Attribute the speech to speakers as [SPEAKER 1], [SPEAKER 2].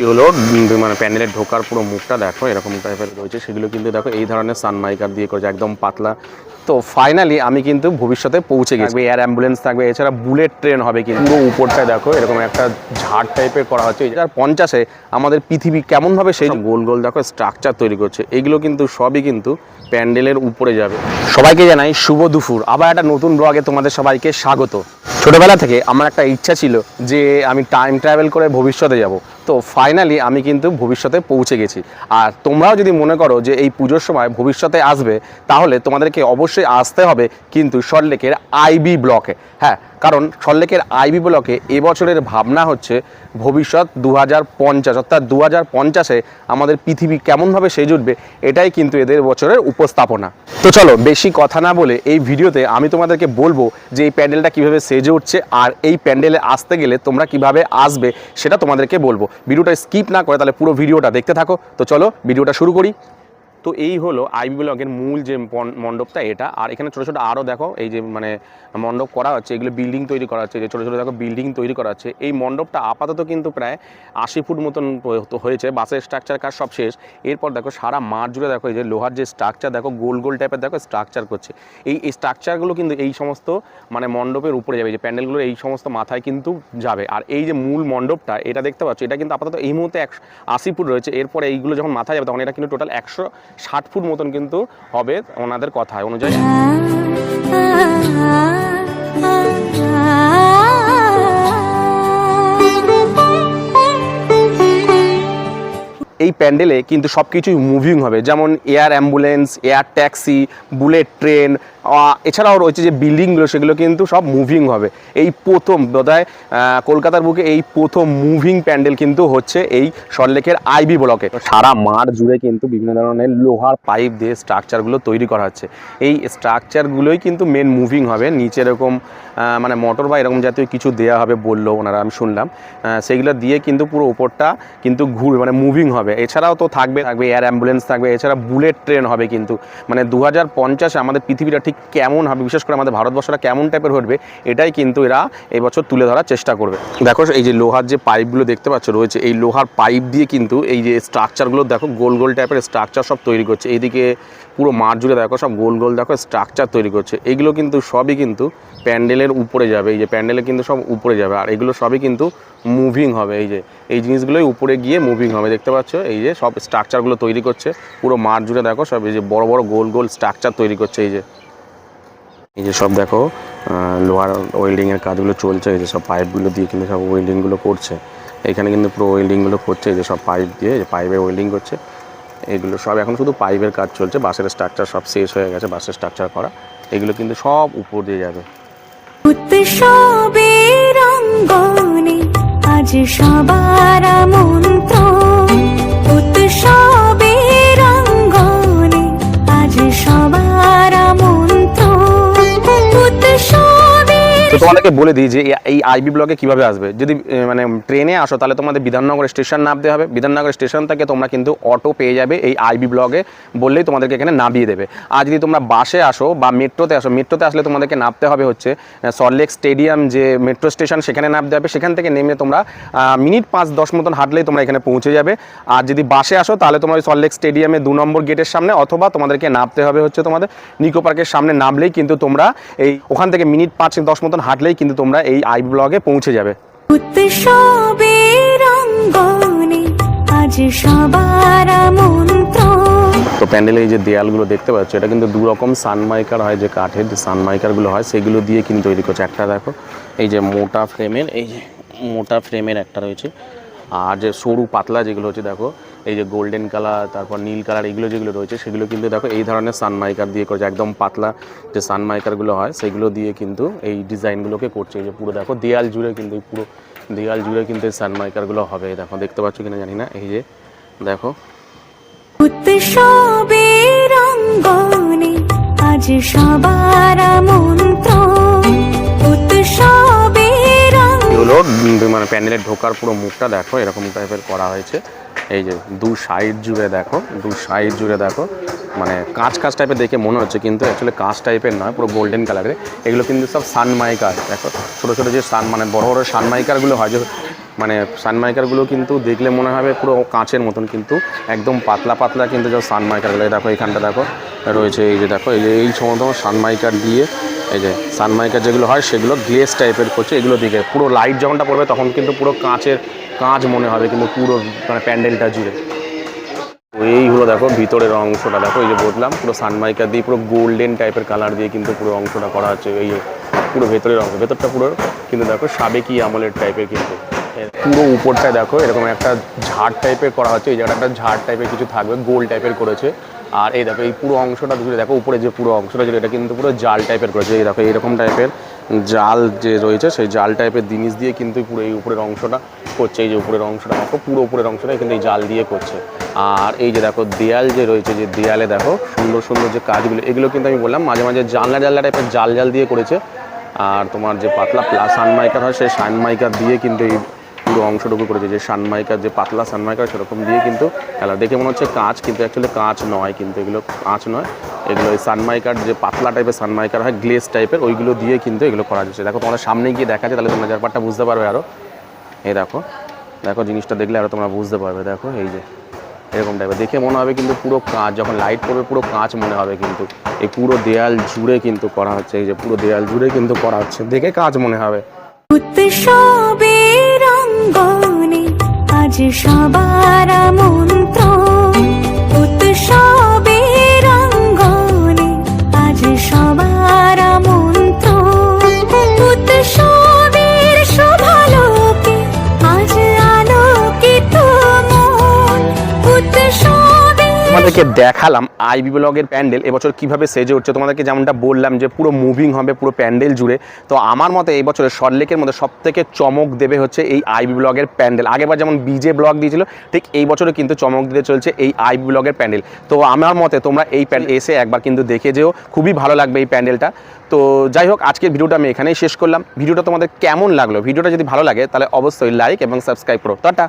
[SPEAKER 1] হলো মানে প্যান্ডেলের ঢোকার পুরো মুখটা দেখো এরকম টাইপের রয়েছে, সেগুলো কিন্তু দেখো এই ধরনের সানমাইকার দিয়ে করেছে একদম পাতলা। তো ফাইনালি আমি কিন্তু ভবিষ্যতে পৌঁছে গেছি। এয়ার অ্যাম্বুলেন্স থাকবে, এছাড়া বুলেট ট্রেন হবে, কিন্তু পুরো উপরটায় দেখো এরকম একটা ঝাড় টাইপের করা হচ্ছে। 2050-এ আমাদের পৃথিবী কেমনভাবে সেই গোল গোল দেখো স্ট্রাকচার তৈরি করছে, এইগুলো কিন্তু সবই কিন্তু প্যান্ডেলের উপরে যাবে। সবাইকে জানাই শুভ দুপুর, আবার একটা নতুন ব্লগে তোমাদের সবাইকে স্বাগত। ছোটোবেলা থেকে আমার একটা ইচ্ছা ছিল যে আমি টাইম ট্রাভেল করে ভবিষ্যতে যাব। তো ফাইনালি আমি কিন্তু ভবিষ্যতে পৌঁছে গেছি। আর তোমরাও যদি মনে করো যে এই পুজোর সময় ভবিষ্যতে আসবে, তাহলে তোমাদেরকে অবশ্যই আসতে হবে কিন্তু সল্টলেকের আইবি ব্লকে। হ্যাঁ, কারণ সল্টলেকের আইবি ব্লকে এবছরের ভাবনা হচ্ছে ভবিষ্যৎ 2050, অর্থাৎ 2050-এ আমাদের পৃথিবী কেমনভাবে সেজে উঠবে, এটাই কিন্তু এদের বছরের উপস্থাপনা। তো চলো বেশি কথা না বলে এই ভিডিওতে আমি তোমাদেরকে বলবো যে এই প্যান্ডেলটা কীভাবে সেজে উঠছে, আর এই প্যান্ডেলে আসতে গেলে তোমরা কিভাবে আসবে সেটা তোমাদেরকে বলবো। ভিডিওটা স্কিপ না করে তাহলে পুরো ভিডিওটা দেখতে থাকো। তো চলো ভিডিওটা শুরু করি। তো এই হলো আইবি ব্লকের মূল যে মণ্ডপটা এটা, আর এখানে ছোটো ছোটো আরও দেখো এই যে মানে মণ্ডপ করা হচ্ছে, এগুলো বিল্ডিং তৈরি করা হচ্ছে, যে ছোটো ছোটো দেখো বিল্ডিং তৈরি করা হচ্ছে। এই মণ্ডপটা আপাতত কিন্তু প্রায় 80 ফুট মতন হয়েছে, বাসের স্ট্রাকচার কাজ সব শেষ। এরপর দেখো সারা মাঠ জুড়ে দেখো এই যে লোহার যে স্ট্রাকচার দেখো গোল গোল টাইপের দেখো স্ট্রাকচার করছে। এই স্ট্রাকচারগুলো কিন্তু এই সমস্ত মানে মণ্ডপের উপরে যাবে, যে প্যান্ডেলগুলো এই সমস্ত মাথায় কিন্তু যাবে। আর এই যে মূল মণ্ডপটা এটা দেখতে পাচ্ছ, এটা কিন্তু আপাতত এই মুহূর্তে 80 ফুট রয়েছে। এরপরে এইগুলো যখন মাথায় যাবে তখন এটা কিন্তু টোটাল 160 ফুট মতন কিন্তু হবে ওনাদের কথা অনুযায়ী। এই প্যান্ডেলে কিন্তু সব কিছুই মুভিং হবে, যেমন air ambulance, air taxi, bullet train, এছাড়াও রয়েছে যে বিল্ডিংগুলো সেগুলো কিন্তু সব মুভিং হবে। এই প্রথম বোধহয় কলকাতার বুকে এই প্রথম মুভিং প্যান্ডেল কিন্তু হচ্ছে এই সল্টলেকের আইবি ব্লকে। সারা মাঠ জুড়ে কিন্তু বিভিন্ন ধরনের লোহার পাইপ দিয়ে স্ট্রাকচারগুলো তৈরি করা হচ্ছে। এই স্ট্রাকচারগুলোই কিন্তু মেন মুভিং হবে। নিচে এরকম মানে মোটর বা এরকম জাতীয় কিছু দেওয়া হবে বললো ওনারা, আমি শুনলাম। সেগুলো দিয়ে কিন্তু পুরো উপরটা কিন্তু মানে মুভিং হবে। এছাড়াও তো থাকবে এয়ার অ্যাম্বুলেন্স থাকবে, এছাড়া বুলেট ট্রেন হবে। কিন্তু মানে 2050-এ আমাদের পৃথিবীটা ঠিক কেমন হবে, বিশেষ করে আমাদের ভারতবর্ষটা কেমন টাইপের হবে, এটাই কিন্তু এরা এবছর তুলে ধরার চেষ্টা করবে। দেখো এই যে লোহার যে পাইপগুলো দেখতে পাচ্ছ রয়েছে, এই লোহার পাইপ দিয়ে কিন্তু এই যে স্ট্রাকচারগুলো দেখো গোল গোল টাইপের স্ট্রাকচার সব তৈরি করছে। এইদিকে পুরো মাঠ জুড়ে দেখো সব গোল গোল দেখো স্ট্রাকচার তৈরি করছে। এইগুলো কিন্তু সবই কিন্তু প্যান্ডেলের উপরে যাবে, এই যে প্যান্ডেলে কিন্তু সব উপরে যাবে। আর এগুলো সবই কিন্তু মুভিং হবে, এই যে এই জিনিসগুলোই উপরে গিয়ে মুভিং হবে। দেখতে পাচ্ছ এই যে সব স্ট্রাকচারগুলো তৈরি করছে পুরো মাঠ জুড়ে দেখো সব এই যে বড় বড় গোল গোল স্ট্রাকচার তৈরি করছে। এই যে সব দেখো লোহার ওয়েল্ডিংয়ের কাজগুলো চলছে, এই যে সব পাইপগুলো দিয়ে কিন্তু সব ওয়েল্ডিংগুলো করছে। এখানে কিন্তু পুরো ওয়েল্ডিংগুলো করছে, এই যে সব পাইপ দিয়ে পাইপে ওয়েল্ডিং করছে। এগুলো সব এখন শুধু পাইপের কাজ চলছে, বাসের স্ট্রাকচার সব শেষ হয়ে গেছে, বাসের স্ট্রাকচার করা। এগুলো কিন্তু সব উপর দিয়ে যাবে। আজ সবার আমন্ত্রণ, উৎসবের অঙ্গনে আজ সবার আমন্ত্রণ, উৎসবের। তো তোমাদেরকে বলে দিই যে এই আইবি ব্লকে কীভাবে আসবে। যদি মানে ট্রেনে আসো তাহলে তোমাদের বিধাননগর স্টেশন নামতে হবে। বিধাননগর স্টেশন থেকে তোমরা কিন্তু অটো পেয়ে যাবে এই আইবি ব্লকে, বললেই তোমাদেরকে এখানে নামিয়ে দেবে। আর যদি তোমরা বাসে আসো বা মেট্রোতে আসো, মেট্রোতে আসলে তোমাদেরকে নামতে হবে হচ্ছে সল্টলেক স্টেডিয়াম যে মেট্রো স্টেশন, সেখানে নামতে হবে। সেখান থেকে নেমে তোমরা মিনিট 5-10 মতন হাঁটলেই তোমরা এখানে পৌঁছে যাবে। আর যদি বাসে আসো তাহলে তোমার ওই সল্টলেক স্টেডিয়ামে 2 নম্বর গেটের সামনে, অথবা তোমাদেরকে নামতে হবে হচ্ছে তোমাদের নিকো পার্কের সামনে। নামলেই কিন্তু তোমরা এই ওখান থেকে মিনিট 5-10 মতন হাঁটলেই কিন্তু তোমরা এই আইবি ব্লকে পৌঁছে যাবে। তো প্যান্ডেলে এই যে দেয়ালগুলো দেখতে পাচ্ছ, এটা কিন্তু 2 রকম সানমাইকার হয়, যে কাঠের যে সানমাইকারগুলো হয় সেগুলো দিয়ে কিন্তু তৈরি করছে। একটা দেখো এই যে মোটা ফ্রেমের, এই যে মোটা ফ্রেমের একটা রয়েছে, আর যে সরু পাতলা যেগুলো হচ্ছে দেখো এই যে গোল্ডেন কালার, তারপর নীল কালার, এগুলো যেগুলো রয়েছে সেগুলো কিন্তু দেখো এই ধরনের সানমাইকার দিয়ে করছে। একদম পাতলা যে সানমাইকারগুলো হয় সেগুলো দিয়ে কিন্তু এই ডিজাইনগুলোকে করছে। এই যে পুরো দেখো দেয়াল জুড়ে কিন্তু পুরো দেয়াল জুড়ে কিন্তু এই সানমাইকারগুলো হবে। দেখো দেখতে পাচ্ছ কিনা জানি না, এই যে দেখো উৎসবের অঙ্গনে আজ সবার আমন্ত্রণ, উৎসবের হলো মানে প্যান্ডেলের ঢোকার পুরো মুখটা দেখো এরকম টাইপের করা হয়েছে। এই যে 2 সাইড জুড়ে দেখো, 2 সাইড জুড়ে দেখো মানে কাঁচ কাঁচ টাইপের দেখে মনে হচ্ছে, কিন্তু অ্যাকচুয়ালি কাঁচ টাইপের নয়, পুরো গোল্ডেন কালারের। এগুলো কিন্তু সব সানমাইকার। দেখো ছোটো ছোটো যে মানে বড় বড় সানমাইকারগুলো হয়, যে মানে সানমাইকারগুলো কিন্তু দেখলে মনে হবে পুরো কাঁচের মতন, কিন্তু একদম পাতলা পাতলা কিন্তু যে সানমাইকারগুলো, দেখো এখানটা দেখো রয়েছে, এই যে দেখো এই সমস্ত সানমাইকার দিয়ে, এই যে সানমাইকার যেগুলো হয় সেগুলো গ্লেস টাইপের করছে এগুলো দিকে, পুরো লাইট যখনটা পড়বে তখন কিন্তু পুরো কাঁচ মনে হবে কিন্তু পুরো মানে প্যান্ডেলটা জুড়ে। এই হলো দেখো ভিতরের অংশটা, দেখো এই যে বললাম পুরো সানমাইকার দিয়ে পুরো গোল্ডেন টাইপের কালার দিয়ে কিন্তু পুরো অংশটা করা হচ্ছে। এই পুরো ভেতরের অংশ, ভেতরটা পুরো কিন্তু দেখো সাবেকি আমলের টাইপের, কিন্তু পুরো উপরটায় দেখো এরকম একটা ঝাড় টাইপের করা হচ্ছে, এই জায়গাটা একটা ঝাড় টাইপের কিছু থাকবে, গোল টাইপের করেছে। আর এই দেখো এই পুরো অংশটা জুড়ে দেখো উপরে যে পুরো অংশটা জুড়ে এটা কিন্তু পুরো জাল টাইপের করেছে। এই দেখো এইরকম টাইপের জাল যে রয়েছে সেই জাল টাইপের জিনিস দিয়ে কিন্তু পুরো এই উপরের অংশটা করছে। এই যে উপরের অংশটা দেখো পুরো উপরের অংশটা কিন্তু এই জাল দিয়ে করছে। আর এই যে দেখো দেয়াল যে রয়েছে, যে দেয়ালে দেখো সুন্দর সুন্দর যে কাজগুলো, এগুলো কিন্তু আমি বললাম মাঝে মাঝে জানলা টাইপের জাল দিয়ে করেছে। আর তোমার যে পাতলা সানমাইকার হয় সেই সানমাইকার দিয়ে কিন্তু এই পুরো অংশটুকু করেছে, যে সানমাইকার যে পাতলা সানমাইকার সেরকম দিয়ে কিন্তু খেলা দেখে মনে হচ্ছে কাঁচ, কিন্তু অ্যাকচুয়ালি কাঁচ নয়, কিন্তু এগুলো কাঁচ নয়, এগুলো এই সানমাইকার যে পাতলা টাইপের সানমাইকার হয় গ্লেস টাইপের ওইগুলো দিয়ে কিন্তু এগুলো করা যাচ্ছে। দেখো তোমাদের সামনে গিয়ে দেখা যায় তাহলে তোমরা ব্যাপারটা বুঝতে পারবে আরও। এই দেখো দেখো জিনিসটা দেখলে আরও তোমরা বুঝতে পারবে। দেখো এই যে এরকম টাইপের দেখে মনে হবে কিন্তু পুরো কাঁচ, যখন লাইট পড়বে পুরো কাঁচ মনে হবে, কিন্তু এই পুরো দেয়াল জুড়ে কিন্তু করা হচ্ছে, এই যে পুরো দেয়াল জুড়ে কিন্তু করা হচ্ছে, দেখে কাঁচ মনে হবে।
[SPEAKER 2] উৎসবের অঙ্গনে আজ সবার আমন্ত্রণ, উৎসবের অঙ্গনে আজ সবার আমন্ত্রণ, উৎসবের শোভালোকে আজ আলোকিত মন,
[SPEAKER 1] তোমাদেরকে দেখালাম আইবি ব্লগের প্যান্ডেল এবছর কিভাবে সেজে উঠছে। তোমাদেরকে যেমনটা বললাম যে পুরো মুভিং হবে পুরো প্যান্ডেল জুড়ে। তো আমার মতে এই বছরের সল্টলেকের মধ্যে সবথেকে চমক দেবে হচ্ছে এই আইবি ব্লগের প্যান্ডেল। আগেরবার যেমন বিজে ব্লগ দিয়েছিল ঠিক এই বছরে কিন্তু চমক দিতে চলছে এই আইবি ব্লগের প্যান্ডেল। তো আমার মতে তোমরা এই প্যান্ডেল এসে একবার কিন্তু দেখে যেও, খুবই ভালো লাগবে এই প্যান্ডেলটা। তো যাই হোক আজকের ভিডিওটা আমি এখানেই শেষ করলাম। ভিডিওটা তোমাদের কেমন লাগলো? ভিডিওটা যদি ভালো লাগে তাহলে অবশ্যই লাইক এবং সাবস্ক্রাইব করো। টাটা।